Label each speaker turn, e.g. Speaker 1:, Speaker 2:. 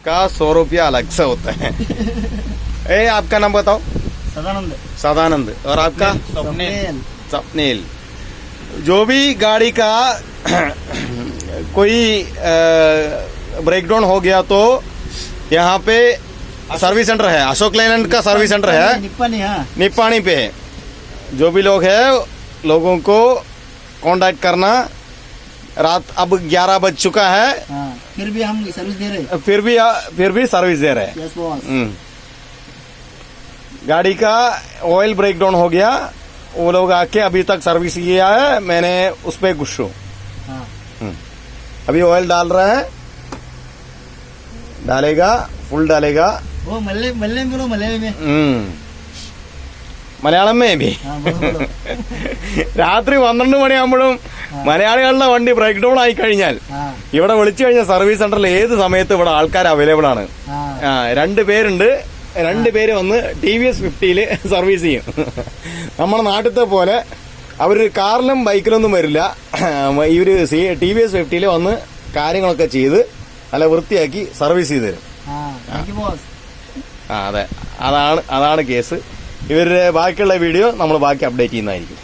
Speaker 1: का 100 रुपया अलग से होता है। आपका नाम बताओ।
Speaker 2: सदानंद।
Speaker 1: सदानंद। और आपका?
Speaker 2: स्वप्निल।
Speaker 1: स्वप्निल। जो भी गाड़ी का कोई ब्रेकडाउन हो गया तो यहाँ पे सर्विस सेंटर है, अशोक लेलैंड का सर्विस सेंटर है निप्पानी पे। जो भी लोग है लोगों को कांटेक्ट करना। रात अब 11 बज चुका है।
Speaker 2: फिर भी हम सर्विस दे रहे हैं।
Speaker 1: फिर भी सर्विस दे रहे हैं।
Speaker 2: Yes boss.
Speaker 1: गाड़ी का ऑयल ब्रेकडाउन हो गया, वो लोग आके अभी तक सर्विस किया है, मैंने उस पर खुश हूँ। अभी ऑयल डाल रहा है, डालेगा, फुल डालेगा।
Speaker 2: वो मलयालम बोलो, मलयालम में।
Speaker 1: മലയാളം മേബി രാത്രി 12 മണിയാകുമ്പോഴും മലയാളികളുടെ വണ്ടി ബ്രേക്ക് ഡൗൺ ആയി കഴിഞ്ഞാൽ ഇവിടെ വിളിച്ചു കഴിഞ്ഞാൽ സർവീസ് സെന്ററിൽ ഏത് സമയത്ത് ഇവിടെ ആൾക്കാർ അവൈലബിൾ ആണ്. 2 പേരുണ്ട്. 2 പേര് വന്ന് TVS 50 സർവീസ് ചെയ്യും. നമ്മുടെ നാട്ടിലത്തെ പോലെ അവര് കാറിലും ബൈക്കിലൊന്നും വരില്ല. ഇവര് TVS 50 വന്ന് കാര്യങ്ങളൊക്കെ ചെയ്ത് നല്ല വൃത്തിയാക്കി സർവീസ് ചെയ്ത് തരും. അതെ, അതാണ് കേസ്. ഇവരുടെ ബാക്കിയുള്ള വീഡിയോ നമ്മൾ ബാക്കി അപ്ഡേറ്റ് ചെയ്യുന്നതായിരിക്കും.